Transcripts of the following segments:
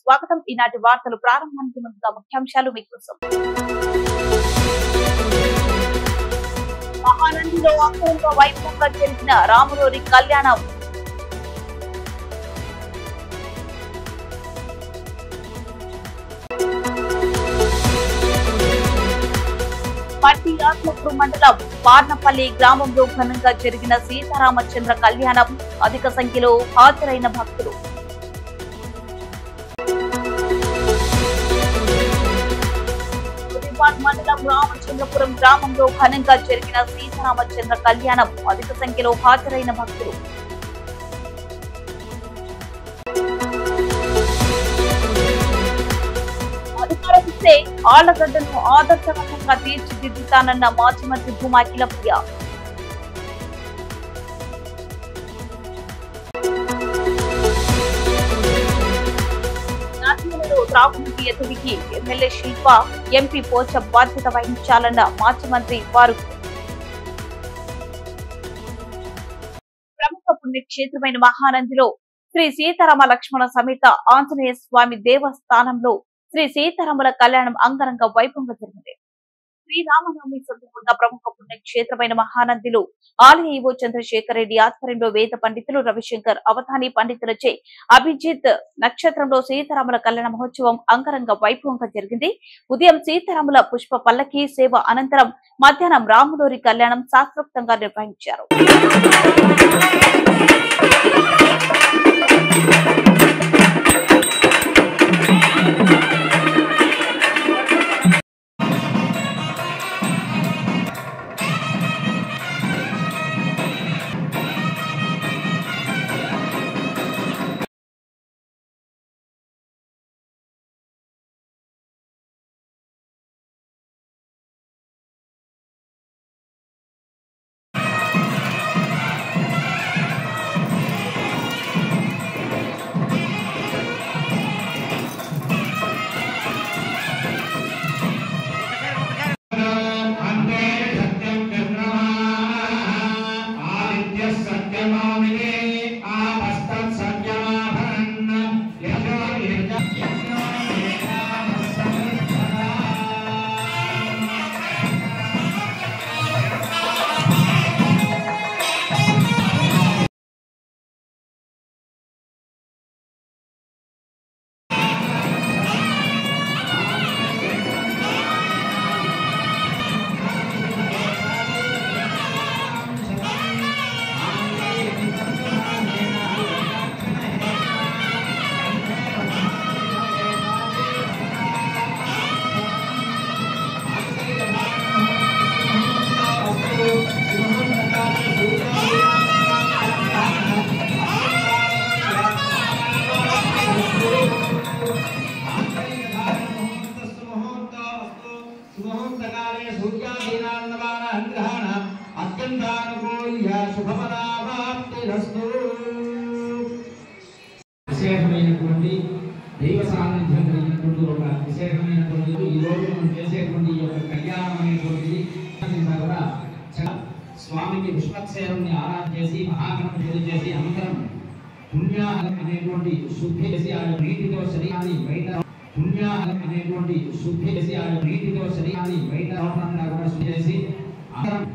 స్వాగతం. ఈనాటి వార్తలు ప్రారంభానికి ముందుగా ముఖ్యాంశాలు మీకోసం. మహానందిలో అంగరంగ వైభవంగా జరిగిన రాములోరి కళ్యాణం. పట్టి ఆత్మకూరు మండలం పార్నపల్లి గ్రామంలో ఘనంగా జరిగిన సీతారామచంద్ర కళ్యాణం. అధిక సంఖ్యలో హాజరైన భక్తులు. మండలం రామచంద్రపురం గ్రామంలో ఘనంగా జరిగిన సీతారామచంద్ర కళ్యాణం. అధిక సంఖ్యలో హాజరైన భక్తులు. అధికారం ఇస్తే ఆళ్లగడ్డను ఆదర్శవంతంగా తీర్చిదిద్దుతానన్న మాజీ మంత్రి భూమా అఖిలప్రియ. త్రాగునీటి ఎదురికి ఎమ్మెల్యే శిల్ప, ఎంపీ పోచ బాధ్యత వహించాలన్న మాజీ మంత్రి ఫారూక్. ప్రముఖ పుణ్యక్షేత్రమైన మహానందిలో శ్రీ సీతారామ లక్ష్మణ సమేత ఆంజనేయ స్వామి దేవస్థానంలో శ్రీ సీతారాముల కళ్యాణం అంగరంగ వైభవంగా జరిగింది. శ్రీరామనవమి సందర్భంగా ప్రముఖ పుణ్యక్షేత్రమైన మహానందిలో ఆలయ ఈవో చంద్రశేఖర్ రెడ్డి ఆధ్వర్యంలో వేద పండితులు రవిశంకర్, అవధాని పండితులచే అభిజిత్ నక్షత్రంలో సీతారాముల కళ్యాణ మహోత్సవం అంగరంగ వైభవంగా జరిగింది. ఉదయం సీతారాముల పుష్ప పల్లకి సేవ అనంతరం మధ్యాహ్నం రాములోరి కళ్యాణం శాస్త్రోక్తంగా నిర్వహించారు. విశేషమైనటువంటి దైవ సాన్నిధ్యం కలిగినటువంటి ఒక విశేషమైనటువంటి ఈ రోజు మనం చేసేటువంటి ఈ యొక్క కళ్యాణం అనేటువంటిది కూడా స్వామికి పుష్పక్షేరుని ఆరాధన చేసి మహాగణం పూజ చేసి అనంతరం పుణ్యాహం అనేటువంటి శుద్ధి చేసి ఆ నీటితో శరీరాన్ని బయట పుణ్యాహం అనేటువంటి శుద్ధి చేసి ఆ నీటితో శరీరాన్ని బయట లోపలంతా కూడా శుద్ధి చేసి అనంతరం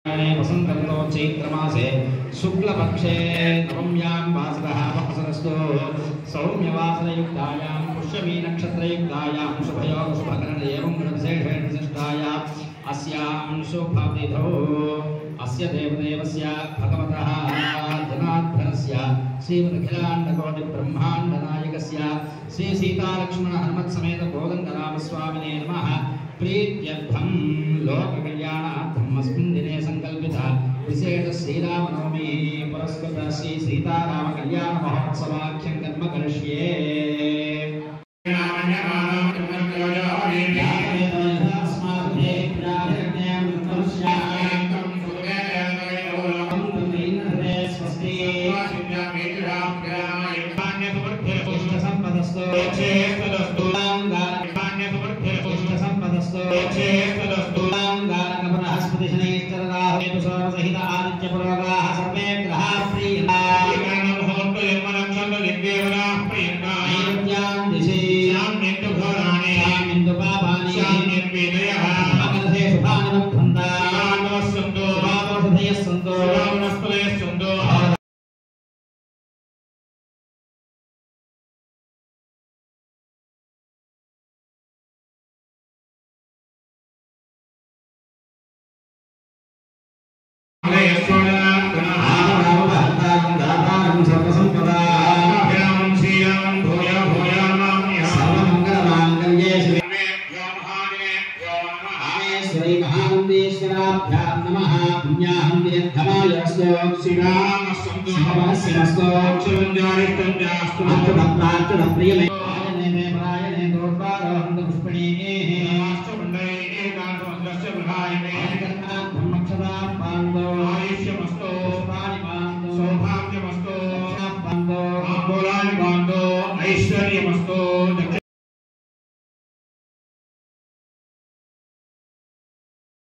वसंतो चैत्रमासे शुक्लपक्षे नवम्यां वासरः वसरस्तु सौम्यवासरयुक्तायां पुष्यमी नक्षत्रयुक्तायां शुभयोग शुभकरण एवं विशेषेण विशिष्टायां अस्यां शुभतिथौ अस्य देवदेवस्य भगवतः जनार्दनस्य श्रीमदखिलाण्डकोटिब्रह्माण्डनायकस्य श्री सीतालक्ष्मण हनुमत्समेत कोदण्डरामस्वामिने नमः। प्रीत्यर्थं लोककल्याणार्थम् अस्मिन् दिने संकल्पिता विशेष श्रीरामनवमी पुरस्कृत श्री सीताराम कल्याण महोत्सवाख्यं कर्म करिष्ये।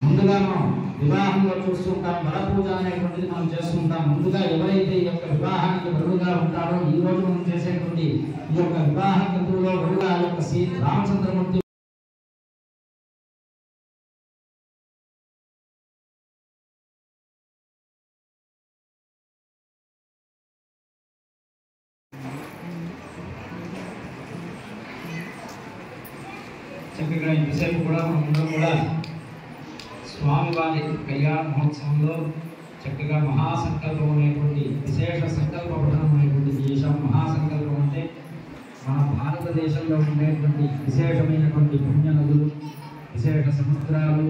ముందుగా మనం వివాహంలో చూస్తుంటాం, వర పూజ అనేటువంటిది మనం చేస్తుంటాం. ముందుగా ఎవరైతే ఈ యొక్క వివాహానికి వరుడుగా ఉంటారో ఈ రోజు మనం చేసేటువంటి ఈ యొక్క వివాహ క్రతువులో వరుడుగా ఈ యొక్క శ్రీ రామచంద్రమూర్తి చక్కగా ఇంతసేపు కూడా మనం కూడా స్వామివారి కళ్యాణ మహోత్సవంలో చక్కగా మహాసంకల్పం అనేటువంటి విశేష సంకల్ప పఠనం అనేటువంటి చేశాం. మహాసంకల్పం అంటే మన భారతదేశంలో ఉండేటువంటి విశేషమైనటువంటి పుణ్య నదులు, విశేష సముద్రాలు,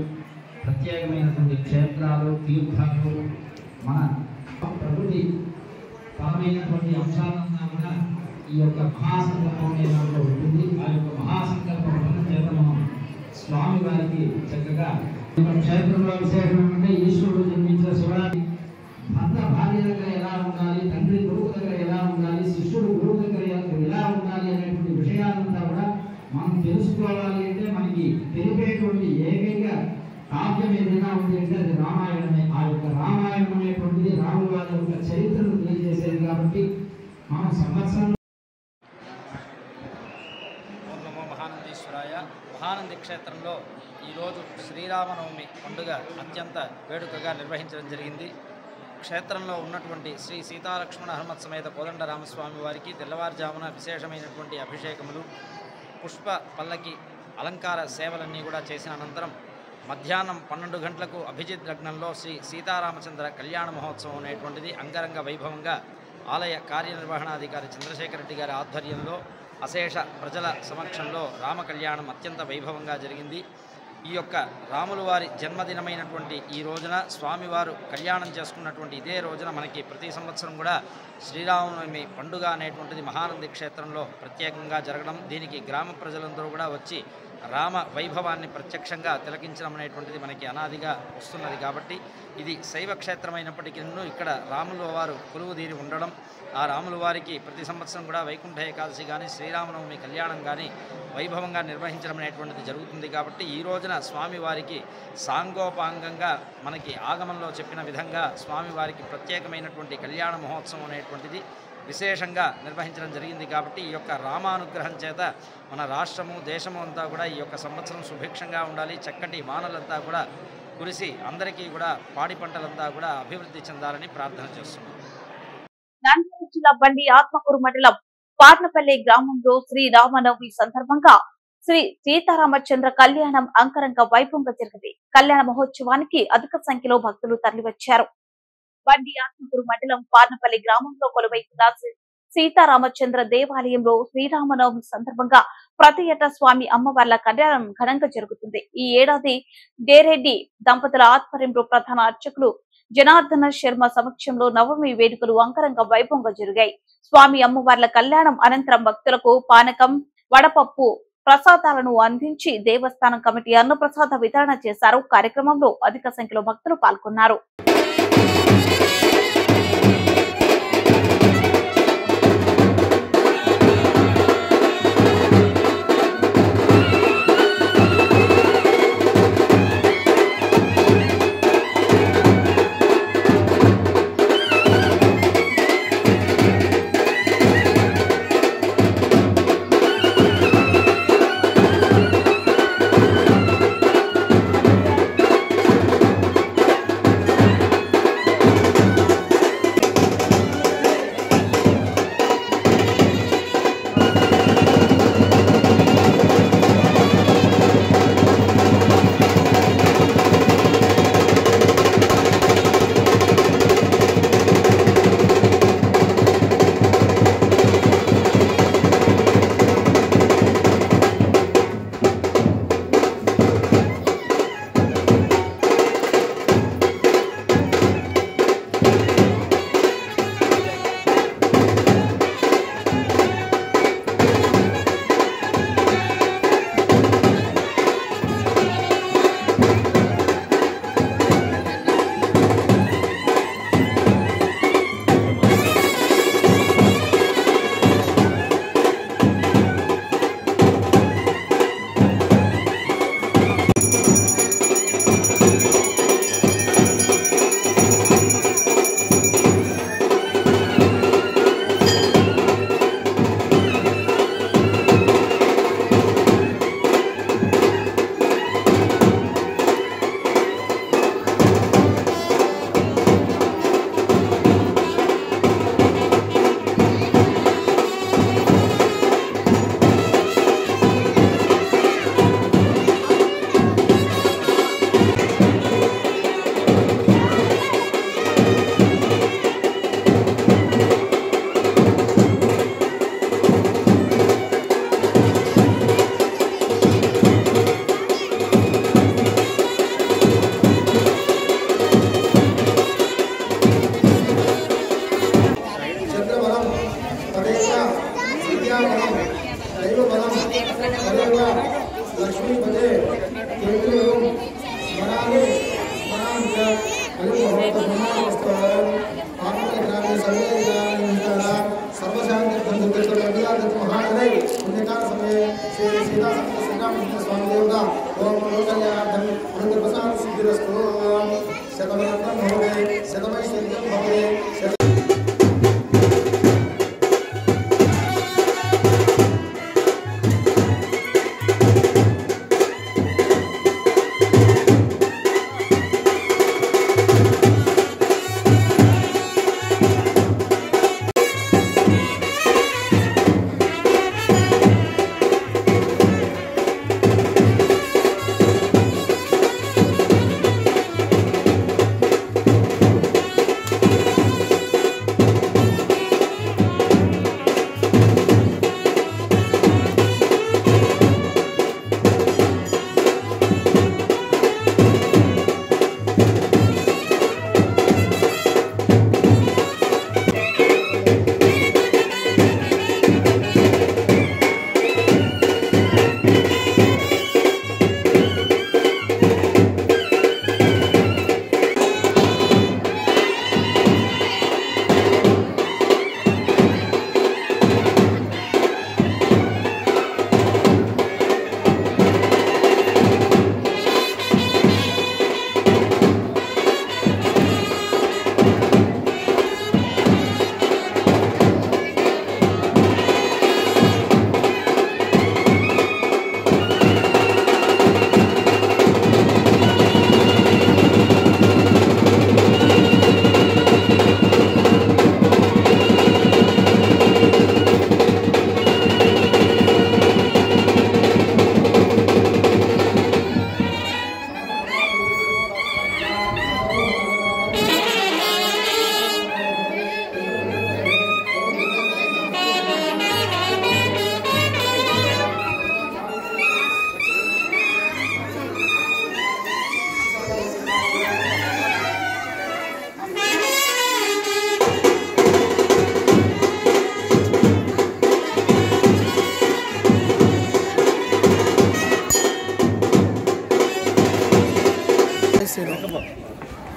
ప్రత్యేకమైనటువంటి క్షేత్రాలు, తీర్థాలు, మన ప్రకృతి పరమైనటువంటి అంశాలన్నా కూడా ఈ యొక్క మహాసంకల్పం అనే దాంట్లో ఉంటుంది. ఆ యొక్క మహాసంకల్ప పఠనం చేత మనం స్వామివారికి చక్కగా క్షేత్రంలో విశేషం అంటే ఈశ్వరుడు జన్మించిన శివరాత్రి భర్త భార్య దగ్గర ఎలా ఉండాలి, తండ్రి కొడుకు దగ్గర ఎలా ఉండాలి, శిష్యుడు గురువు దగ్గర ఎలా ఉండాలి అనేటువంటి విషయాలంతా కూడా మనం తెలుసుకోవాలి. అంటే మనకి తెలిపేటువంటి ఏకైక కావ్యం ఏదైనా ఉంది అంటే అది రామాయణమే. ఆ యొక్క రామాయణం అనేటువంటిది రాముల వారి యొక్క చరిత్రను తెలియజేసేది. కాబట్టి మనం సంవత్సరం మహానంది క్షేత్రంలో ఈరోజు శ్రీరామనవమి పండుగ అత్యంత వేడుకగా నిర్వహించడం జరిగింది. క్షేత్రంలో ఉన్నటువంటి శ్రీ సీతాలక్ష్మణ హనుమత్ సమేత కోదండరామస్వామి వారికి తెల్లవారుజామున విశేషమైనటువంటి అభిషేకములు, పుష్ప పల్లకి అలంకార సేవలన్నీ కూడా చేసిన అనంతరం మధ్యాహ్నం 12 గంటలకు అభిజిత్ లగ్నంలో శ్రీ సీతారామచంద్ర కళ్యాణ మహోత్సవం అనేటువంటిది అంగరంగ వైభవంగా ఆలయ కార్యనిర్వహణాధికారి చంద్రశేఖర్ రెడ్డి గారి ఆధ్వర్యంలో అశేష ప్రజల సమక్షంలో రామ కళ్యాణం అత్యంత వైభవంగా జరిగింది. ఈ యొక్క రాముల వారి జన్మదినమైనటువంటి ఈ రోజున స్వామివారు కళ్యాణం చేసుకున్నటువంటి ఇదే రోజున మనకి ప్రతి సంవత్సరం కూడా శ్రీరామనవమి పండుగ అనేటువంటిది మహానంది క్షేత్రంలో ప్రత్యేకంగా జరగడం, దీనికి గ్రామ ప్రజలందరూ కూడా వచ్చి రామ వైభవాన్ని ప్రత్యక్షంగా తిలకించడం అనేటువంటిది మనకి అనాదిగా వస్తున్నది. కాబట్టి ఇది శైవ క్షేత్రమైనప్పటికీ ఇక్కడ రాముల వారు కొలువుదీరి ఉండడం, ఆ రాముల వారికి ప్రతి సంవత్సరం కూడా వైకుంఠ ఏకాదశి కానీ శ్రీరామనవమి కళ్యాణం కానీ వైభవంగా నిర్వహించడం అనేటువంటిది జరుగుతుంది. కాబట్టి ఈ రోజున స్వామివారికి సాంగోపాంగంగా మనకి ఆగమంలో చెప్పిన విధంగా స్వామివారికి ప్రత్యేకమైనటువంటి కళ్యాణ మహోత్సవం అనేటువంటిది విశేషంగా నిర్వహించడం జరిగింది. కాబట్టి ఈ యొక్క రామానుగ్రహం చేత మన రాష్ట్రము దేశము అంతా కూడా ఈ యొక్క సంవత్సరం సుభిక్షంగా ఉండాలి, చక్కటి వానలంతా కూడా కురిసి అందరికీ కూడా పాడి పంటలంతా కూడా అభివృద్ధి చెందాలని ప్రార్థన చేస్తున్నాం. నంద్యాల జిల్లా బండి ఆత్మకూరు మండలం పార్నపల్లి గ్రామంలో శ్రీ రామనవమి సందర్భంగా శ్రీ సీతారామచంద్ర కళ్యాణం అంగరంగ వైభవంగా జరిగింది. కళ్యాణ మహోత్సవానికి అధిక సంఖ్యలో భక్తులు తరలివచ్చారు. బండి ఆత్మకూరు మండలం పార్నపల్లి గ్రామంలో కొలువైతున్న సీతారామచంద్ర దేవాలయంలో శ్రీరామనవమి సందర్భంగా ప్రతి ఏటా స్వామి అమ్మవార్ల కళ్యాణం ఘనంగా జరుగుతుంది. ఈ ఏడాది డేరెడ్డి దంపతుల ఆధ్వర్యంలో ప్రధాన అర్చకులు జనార్దన శర్మ సమక్షంలో నవమి వేడుకలు అంగరంగ వైభవంగా జరిగాయి. స్వామి అమ్మవార్ల కళ్యాణం అనంతరం భక్తులకు పానకం, వడపప్పు ప్రసాదాలను అందించి దేవస్థానం కమిటీ అన్నప్రసాద వితరణ చేశారు. కార్యక్రమంలో అధిక సంఖ్యలో భక్తులు పాల్గొన్నారు.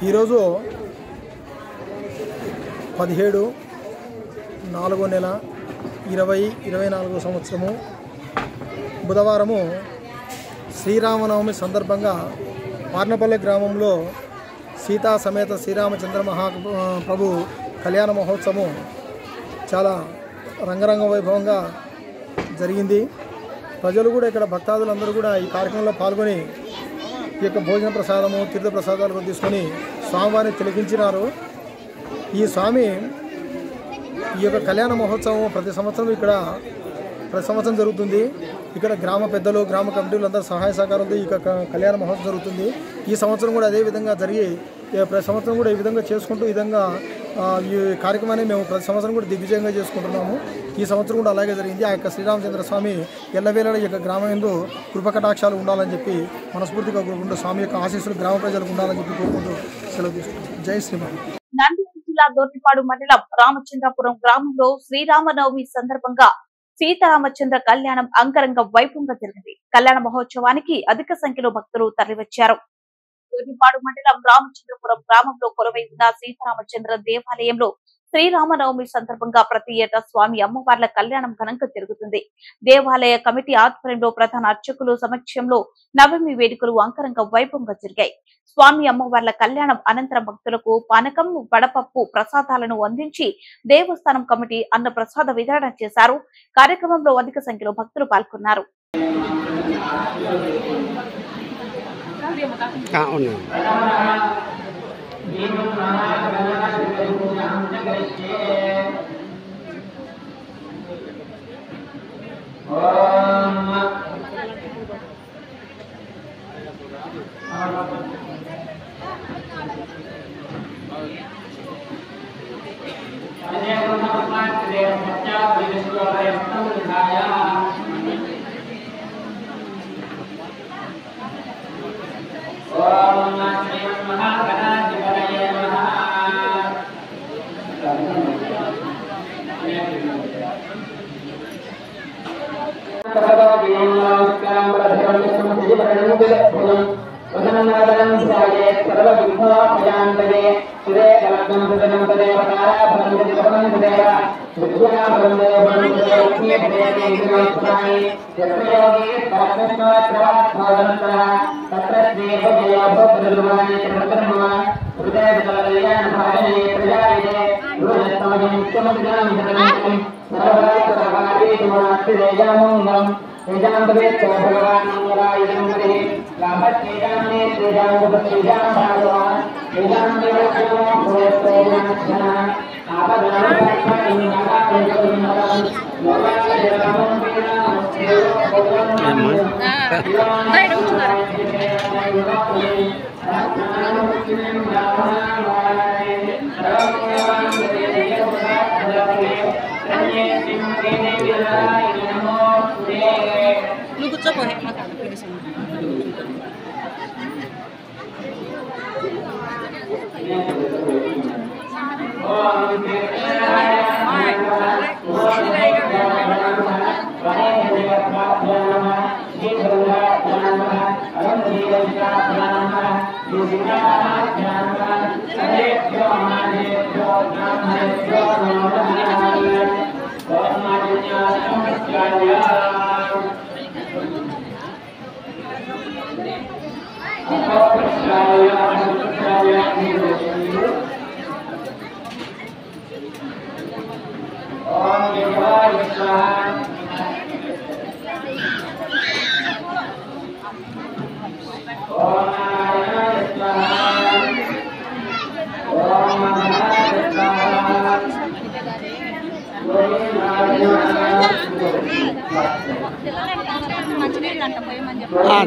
ఈరోజు 17/4/2024 సంవత్సరము బుధవారము శ్రీరామనవమి సందర్భంగా పార్నపల్లి గ్రామంలో సీతా సమేత శ్రీరామచంద్ర మహాప్రభు కళ్యాణ మహోత్సవం చాలా రంగరంగ వైభవంగా జరిగింది. ప్రజలు కూడా ఇక్కడ భక్తాదులందరూ కూడా ఈ కార్యక్రమంలో పాల్గొని ఈ యొక్క భోజన ప్రసాదము తీర్థ ప్రసాదాలు తీసుకొని స్వామివారిని తిలకించినారు. ఈ స్వామి ఈ యొక్క కళ్యాణ మహోత్సవం ప్రతి సంవత్సరం జరుగుతుంది. ఇక్కడ గ్రామ పెద్దలు గ్రామ కమిటీలు అందరూ సహాయ సహకారాలతో ఈ కళ్యాణ మహోత్సవం జరుగుతుంది. ఈ సంవత్సరం కూడా అదే విధంగా జరిగి ప్రతి సంవత్సరం కూడా ఈ విధంగా చేసుకుంటూ ఈ విధంగా ఈ కార్యక్రమాన్ని మేము ప్రతి సంవత్సరం కూడా దిగ్విజయంగా చేసుకుంటున్నాము. ఈ సంవత్సరం కూడా అలాగే జరిగింది. ఆ యొక్క శ్రీరామచంద్ర స్వామి ఎల్లవేళ ఈ యొక్క గ్రామం యందు కృపకటాక్షాలు ఉండాలని చెప్పి మనస్ఫూర్తిగా కోరుకుంటూ స్వామి యొక్క ఆశీస్సులు గ్రామ ప్రజలకు ఉండాలని చెప్పి కోరుకుంటూ సెలవు తీసుకుంటాం. జై శ్రీరామ్. నంద్యాల జిల్లా దొర్టిపాడు మండలం రామచంద్రపురం గ్రామంలో శ్రీరామనవమి సందర్భంగా సీతారామచంద్ర కళ్యాణం అంగరంగ వైభవంగా జరిగింది. కళ్యాణ మహోత్సవానికి అధిక సంఖ్యలో భక్తులు తరలివచ్చారు. దొర్టిపాడు మండలం రామచంద్రపురం గ్రామంలో కొలువై ఉన్న సీతారామచంద్ర దేవాలయంలో శ్రీరామనవమి సందర్భంగా ప్రతి ఏటా స్వామి అమ్మవార్ల కళ్యాణం ఘనంగా జరుగుతుంది. దేవాలయ కమిటీ ఆధ్వర్యంలో ప్రధాన అర్చకులు సమక్షంలో నవమి వేడుకలు అంగరంగ వైభవంగా జరిగాయి. స్వామి అమ్మవార్ల కళ్యాణం అనంతరం భక్తులకు పానకం వడపప్పు ప్రసాదాలను అందించి దేవస్థానం కమిటీ అన్న ప్రసాద వితరణ చేశారు. కార్యక్రమంలో అధిక సంఖ్యలో భక్తులు పాల్గొన్నారు.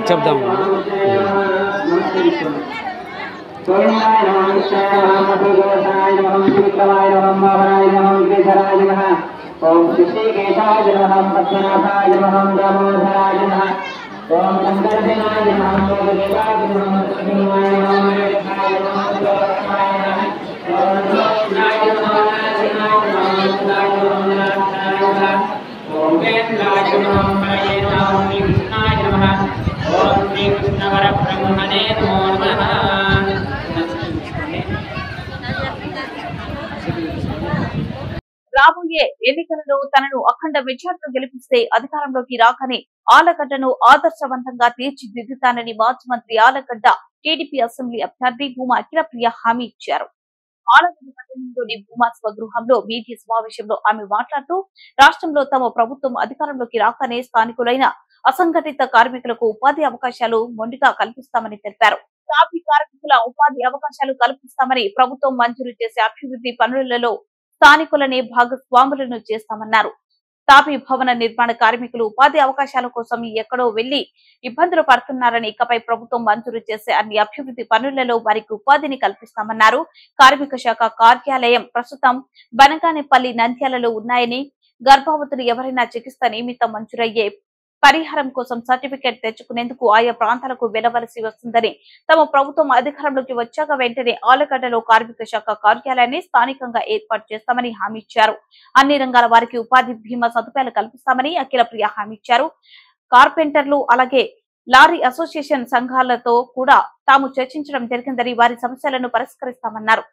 చెప్దాం. ఓం శ్రీకేశాయ నమః పద్మనాభాయ నమః దామోదరాయ నమః ఓం సందర్శనాయ నమః యోగదేవాయ నమః కృష్ణాయ నమః రేఖాయ నమః గోరక్షాయ నమః ఓం కృష్ణాయ నమః నారాయణాయ నమః నారాయణాయ నమః ఓం వేదాయ నమః పరమే నమః శ్రీ కృష్ణాయ నమః ఓం శ్రీ కృష్ణ పరబ్రహ్మణే నమో నమః రాబోయే ఎన్నికలలో తనను అఖండ మెజార్టీతో గెలిపిస్తే అధికారంలోకి రాకనే ఆలగడ్డను ఆదర్శవంతంగా తీర్చిదిద్దుతానని మాజీ మంత్రి ఆలగడ్డ టీడీపీ అసెంబ్లీ అభ్యర్థి భూమా అఖిలప్రియ హామీ ఇచ్చారు. ఆలగడ్డ పట్టణంలోని భూమా స్వగృహంలో మీడియా సమావేశంలో ఆమె మాట్లాడుతూ రాష్ట్రంలో తమ ప్రభుత్వం అధికారంలోకి రాకనే స్థానికులైన అసంఘటిత కార్మికులకు ఉపాధి అవకాశాలు మొండిగా కల్పిస్తామని తెలిపారు. తాపీ కార్మికుల ఉపాధి అవకాశాలు కల్పిస్తామని ప్రభుత్వం మంజూరు చేసే అభివృద్ధి పనులలో స్థానికులనే భాగస్వాములను చేస్తామన్నారు. తాపీ భవన నిర్మాణ కార్మికులు ఉపాధి అవకాశాల కోసం ఎక్కడో వెళ్లి ఇబ్బందులు పడుతున్నారని, ఇకపై ప్రభుత్వం మంజూరు చేసే అన్ని అభివృద్ధి పనులలో వారికి ఉపాధిని కల్పిస్తామన్నారు. కార్మిక శాఖ కార్యాలయం ప్రస్తుతం బనగానేపల్లి, నంద్యాలలో ఉన్నాయని, గర్భవతులు ఎవరైనా చికిత్స నిమిత్తం మంజూరయ్యే పరిహారం కోసం సర్టిఫికేట్ తెచ్చుకునేందుకు ఆయా ప్రాంతాలకు వెళ్లవలసి వస్తుందని, తమ ప్రభుత్వం అధికారంలోకి వచ్చాక వెంటనే ఆలగడ్డలో కార్మిక శాఖ కార్యాలయాన్ని స్థానికంగా ఏర్పాటు చేస్తామని హామీ ఇచ్చారు. అన్ని రంగాల వారికి ఉపాధి బీమా సదుపాయాలు కల్పిస్తామని అఖిలప్రియ హామీ ఇచ్చారు. కార్పెంటర్లు అలాగే లారీ అసోసియేషన్ సంఘాలతో కూడా తాము చర్చించడం జరిగిందని, వారి సమస్యలను పరిష్కరిస్తామన్నారు.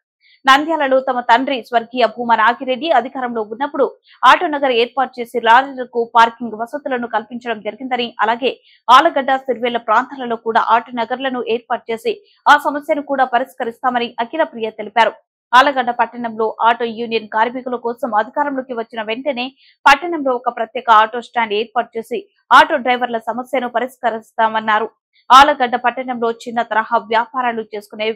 నంద్యాలలో తమ తండ్రి స్వర్గీయ భూమా నాగిరెడ్డి అధికారంలో ఉన్నప్పుడు ఆటోనగర్ ఏర్పాటు చేసి లారీలకు పార్కింగ్ వసతులను కల్పించడం జరిగిందని, అలాగే ఆలగడ్డ, సిరివెల్ల ప్రాంతాలలో కూడా ఆటోనగర్లను ఏర్పాటు చేసి ఆ సమస్యను కూడా పరిష్కరిస్తామని అఖిలప్రియ తెలిపారు. ఆలగడ్డ పట్టణంలో ఆటో యూనియన్ కార్మికుల కోసం అధికారంలోకి వచ్చిన వెంటనే పట్టణంలో ఒక ప్రత్యేక ఆటో స్టాండ్ ఏర్పాటు చేసి ఆటో డ్రైవర్ల సమస్యను పరిష్కరిస్తామన్నారు. ఆలగడ్డ పట్టణంలో చిన్న తరహా వ్యాపారాలు చేసుకునే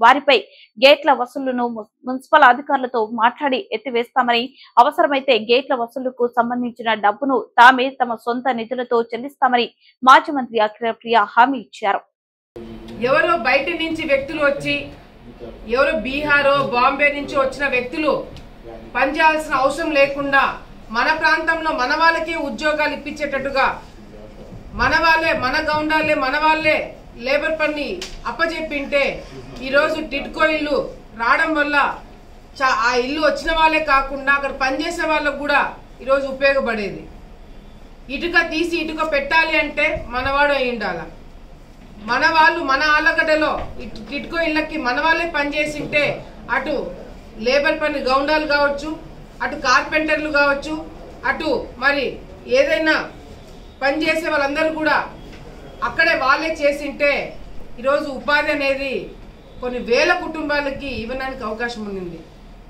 వారిపై గేట్ల వసూళ్లను మున్సిపల్ అధికారులతో మాట్లాడి ఎత్తివేస్తామని, అవసరమైతే గేట్ల వసూళ్లకు సంబంధించిన డబ్బును తామే తమ సొంత నిధులతో చెల్లిస్తామని మాజీ మంత్రి అఖిలప్రియ హామీ ఇచ్చారు. ఎవరో బయట నుంచి వ్యక్తులు వచ్చి, ఎవరో బీహారో బాంబే నుంచి వచ్చిన వ్యక్తులు పనిచేయాల్సిన అవసరం లేకుండా మన ప్రాంతంలో మన వాళ్ళకే ఉద్యోగాలు ఇప్పించేటట్టుగా మన వాళ్ళే, మన గౌండాలే, మన వాళ్ళే లేబర్ పని అప్పచెప్పింటే ఈరోజు టిడ్కో ఇల్లు రావడం వల్ల ఆ ఇల్లు వచ్చిన వాళ్ళే కాకుండా అక్కడ పనిచేసే వాళ్ళకు కూడా ఈరోజు ఉపయోగపడేది. ఇటుక తీసి ఇటుక పెట్టాలి అంటే మనవాడు అయి ఉండాల. మన వాళ్ళు మన ఆలగడ్డలో టిడ్కో ఇళ్ళకి మన వాళ్ళే పనిచేసింటే అటు లేబర్ పని గౌండాలు కావచ్చు, అటు కార్పెంటర్లు కావచ్చు, అటు మరి ఏదైనా పనిచేసే వాళ్ళందరూ కూడా అక్కడే వాళ్ళే చేసింటే ఈరోజు ఉపాధి అనేది కొన్ని వేల కుటుంబాలకి ఇవ్వడానికి అవకాశం ఉంది.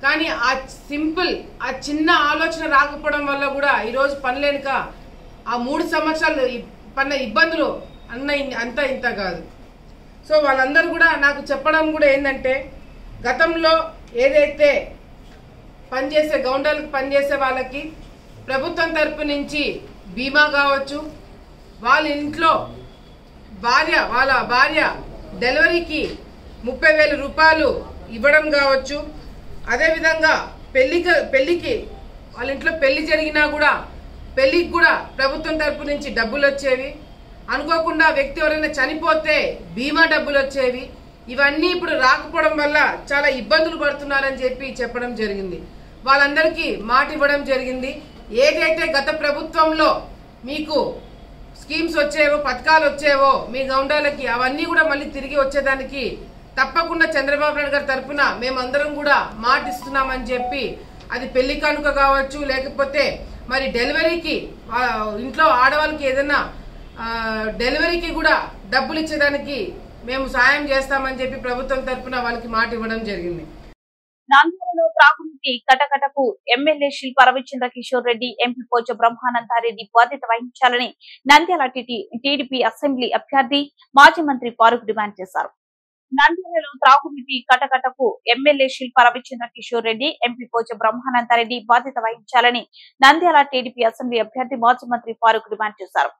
కానీ ఆ సింపుల్, ఆ చిన్న ఆలోచన రాకపోవడం వల్ల కూడా ఈరోజు పనిలేక ఆ 3 సంవత్సరాలు పన్న ఇబ్బందులు అంతా ఇంత కాదు. సో వాళ్ళందరూ కూడా నాకు చెప్పడం కూడా ఏంటంటే, గతంలో ఏదైతే పనిచేసే గౌండాలకు పనిచేసే వాళ్ళకి ప్రభుత్వం తరపు నుంచి బీమా కావచ్చు, వాళ్ళ ఇంట్లో వాళ్ళ భార్య డెలివరీకి 30,000 రూపాయలు ఇవ్వడం కావచ్చు, అదేవిధంగా పెళ్లికి వాళ్ళ ఇంట్లో పెళ్లి జరిగినా కూడా పెళ్లికి కూడా ప్రభుత్వం తరపు నుంచి డబ్బులు వచ్చేవి. అనుకోకుండా వ్యక్తి ఎవరైనా చనిపోతే బీమా డబ్బులు వచ్చేవి. ఇవన్నీ ఇప్పుడు రాకపోవడం వల్ల చాలా ఇబ్బందులు పడుతున్నారని చెప్పడం జరిగింది. వాళ్ళందరికీ మాట ఇవ్వడం జరిగింది. ఏదైతే గత ప్రభుత్వంలో మీకు స్కీమ్స్ వచ్చేవో, పథకాలు వచ్చేవో మీ గౌండాలకి, అవన్నీ కూడా మళ్ళీ తిరిగి వచ్చేదానికి తప్పకుండా చంద్రబాబు నాయుడు గారి తరఫున మేమందరం కూడా మాట ఇస్తున్నామని చెప్పి, అది పెళ్లి కానుక కావచ్చు, లేకపోతే మరి డెలివరీకి ఇంట్లో ఆడవాళ్ళకి ఏదైనా డెలివరీకి కూడా డబ్బులు ఇచ్చేదానికి మేము సాయం చేస్తామని చెప్పి ప్రభుత్వం తరఫున వాళ్ళకి మాట ఇవ్వడం జరిగింది. నంద్యాలలో త్రాగునీటి కటకటకు ఎమ్మెల్యే శిల్పా రవిచంద్ర కిషోర్ రెడ్డి, ఎంపీ పోచ బ్రహ్మానందారెడ్డి బాధ్యత వహించాలని నంద్యాల టీడీపీ అసెంబ్లీ అభ్యర్థి మాజీ మంత్రి ఫారూక్ డిమాండ్ చేశారు. నంద్యాలలో త్రాగునీటి కటకటకు ఎమ్మెల్యే శిల్పా రవిచంద్ర కిషోర్ రెడ్డి, ఎంపీ పోచ బ్రహ్మానందారెడ్డి బాధ్యత వహించాలని నంద్యాల టీడీపీ అసెంబ్లీ అభ్యర్థి మాజీ మంత్రి ఫారూక్ డిమాండ్ చేశారు.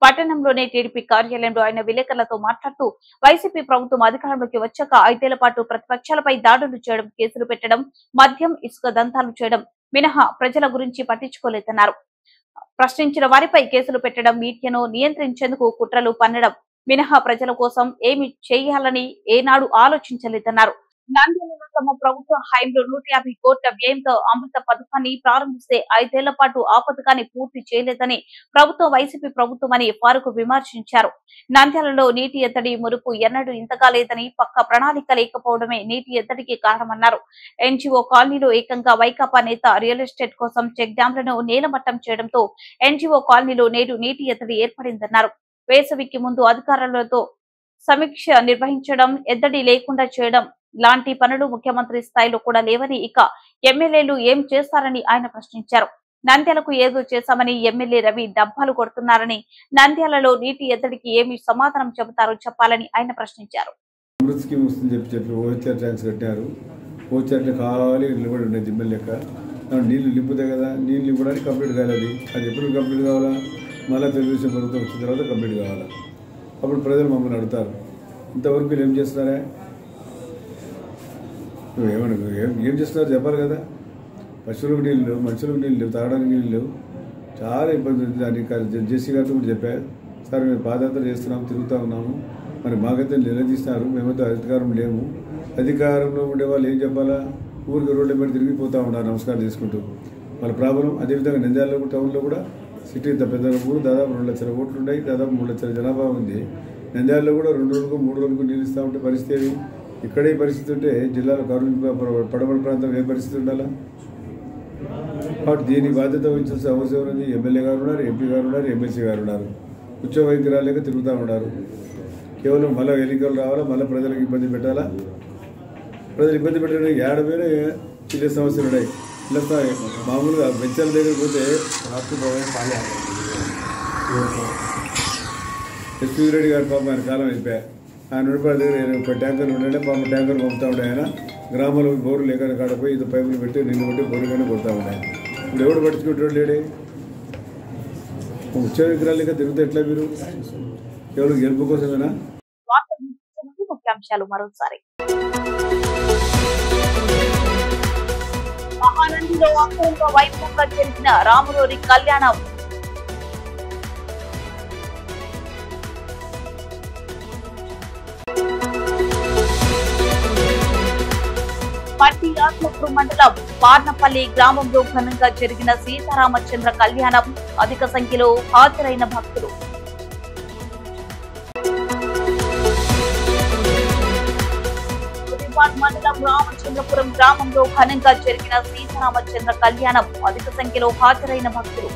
పట్టణంలోని టీడీపీ కార్యాలయంలో ఆయన విలేకరులతో మాట్లాడుతూ, వైసీపీ ప్రభుత్వం అధికారంలోకి వచ్చాక 5 ఏళ్ల పాటు ప్రతిపక్షాలపై దాడులు చేయడం, కేసులు పెట్టడం, మద్యం, ఇసుక దంతాలు చేయడం మినహా ప్రజల గురించి పట్టించుకోలేదన్నారు. ప్రశ్నించిన వారిపై కేసులు పెట్టడం, మీడియాను నియంత్రించేందుకు కుట్రలు పన్నడం మినహా ప్రజల కోసం ఏమి చేయాలని ఏనాడు ఆలోచించలేదన్నారు. నంద్యాలలో తమ ప్రభుత్వ హయాంలో 150 కోట్ల వ్యయంతో అమృత పథకాన్ని ప్రారంభిస్తే 5 ఏళ్ల పాటు ఆ పథకాన్ని పూర్తి చేయలేదని ప్రభుత్వం వైసీపీ ప్రభుత్వమని ఫారూక్ విమర్శించారు. నంద్యాలలో నీటి ఎద్దడి మురుపు ఎన్నడూ ఇంతగా లేదని, పక్క ప్రణాళిక లేకపోవడమే నీటి ఎద్దడికి కారణమన్నారు. ఎన్జీఓ కాలనీలో ఏకంగా వైకాపా నేత రియల్ ఎస్టేట్ కోసం చెక్ డ్యాంలను నేలమట్టం చేయడంతో ఎన్జీఓ కాలనీలో నేడు నీటి ఎద్దడి ఏర్పడిందన్నారు. వేసవికి ముందు అధికారులతో సమీక్ష నిర్వహించడం, ఎద్దడి లేకుండా చేయడం లాంటి పనులు ముఖ్యమంత్రి స్థాయిలో కూడా లేవని, ఇక ఎమ్మెల్యేలు ఏం చేస్తారని ఆయన ప్రశ్నించారు. నంద్యాలకు ఏదో చేశామని ఎమ్మెల్యే రవి డబ్బాలు కొడుతున్నారని, నంద్యాలలో నీటి ఎద్దడికి ఏమి సమాధానం చెబుతారో చెప్పాలని ఆయన ప్రశ్నించారు. నీళ్లు నింపుతాయి కదా, నీళ్ళు నింపడానికి కంప్లీట్ కాలేదు. అది ఎప్పుడు కంప్లీట్ కావాలా? మళ్ళీ తెలుగుదేశం ప్రభుత్వం వచ్చిన తర్వాత కంప్లీట్ కావాలా? అప్పుడు ప్రజలు మమ్మల్ని అడుగుతారు, ఇంతవరకు వీళ్ళు ఏం చేస్తున్నారా? ఏం చేస్తున్నారు చెప్పాలి కదా. పశువులకు నీళ్ళు లేవు, మనుషులకు నీళ్ళు లేవు, తాగడానికి నీళ్ళు లేవు. చాలా ఇబ్బంది ఉంది. దానికి జేసీ గారితో కూడా చెప్పారు, సార్ మేము పాదయాత్ర చేస్తున్నాము, తిరుగుతూ ఉన్నాము, మరి మాకైతే నిలదీస్తున్నారు, మేమైతే అధికారం లేము. అధికారంలో ఉండే వాళ్ళు ఏం చెప్పాలా? ఊరికి రోడ్ల మీద తిరిగిపోతూ ఉన్నారు నమస్కారం చేసుకుంటూ. వాళ్ళ ప్రాబ్లం అదేవిధంగా నంద్యాలలో టౌన్లో కూడా సిటీ ఇంత పెద్ద ఊరు, దాదాపు 2 లక్షల ఓట్లు ఉన్నాయి, దాదాపు 3 లక్షల జనాభా ఉంది. నంద్యాలలో కూడా 2 రోజులకు 3 రోజులకు నీళ్ళు ఇస్తూ ఉంటే పరిస్థితి ఇక్కడే పరిస్థితి ఉంటే జిల్లాలో పడమటి ప్రాంతం ఏ పరిస్థితి ఉండాలా? కాబట్టి దీని బాధ్యత వహించాల్సిన అవసరం ఉంది. ఎమ్మెల్యే గారు ఉన్నారు, ఎంపీ గారు ఉన్నారు, ఎమ్మెల్సీ గారు ఉన్నారు. ఉద్యోగ వైద్యురాలేక తిరుగుతూ ఉన్నారు. కేవలం మళ్ళీ ఎన్నికలు రావాలా, మళ్ళీ ప్రజలకు ఇబ్బంది పెట్టాలా? ప్రజలు ఇబ్బంది పెట్టడానికి ఏడమైనా ఇదే సమస్యలు ఉన్నాయి. ఇలా మామూలుగా వెంచాల దగ్గర పోతే ఎస్పీ రెడ్డి గారు పాపం ఆయన కాలం అయిపోయా. ఆయన నడిపే దగ్గర ట్యాంకర్లు ఉండే పాపం ట్యాంకర్లు పంపుతూ ఉండే. ఆయన గ్రామంలో బోర్లు లేక కాడపోయి ఇది పైపులు పెట్టి నిన్ను పెట్టి బోరుగానే కొడతా ఉన్నాయి. ఇప్పుడు ఎవడు పట్టించుకుంటాడు లేడే? ఉత్సవ విగ్రహాలు లేక తిరుగుతా ఎట్లా మీరు? కేవలం గెలుపు కోసమేనా? ముఖ్యాంశాలు మరోసారి. మహానందిలో అంగరంగ వైభవంగా జరిగిన రాములోరి కళ్యాణం. మట్టి ఆత్మకూరు మండలం పార్నపల్లి గ్రామంలో ఘనంగా జరిగిన సీతారామచంద్ర కళ్యాణం. అధిక సంఖ్యలో హాజరైన భక్తులు. మండలం రామచంద్రపురం గ్రామంలో ఘనంగా జరిగిన సీతారామచంద్ర కళ్యాణం. అధిక సంఖ్యలో హాజరైన భక్తులు.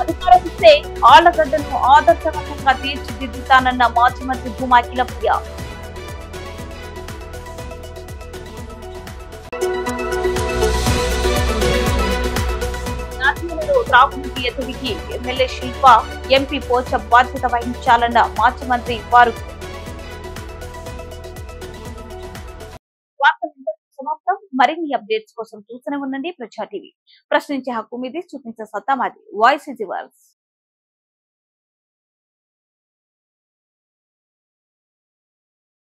అధికారం ఇస్తే ఆళ్లగడ్డను ఆదర్శవంతంగా తీర్చిదిద్దుతానన్న మాజీ మంత్రి భూమా అఖిలప్రియ. త్రాగునీటి ఎదురికి ఎమ్మెల్యే శిల్ప, ఎంపీ పోచ బాధ్యత వహించాలన్న మాజీ మంత్రి ఫారూక్. సమాప్తం. మరిన్ని అప్డేట్స్ కోసం చూస్తూనే ఉండండి ప్రజా టీవీ. ప్రశ్నించే హక్కు మీది, చూపించే సత్తా మాది. Voice is yours.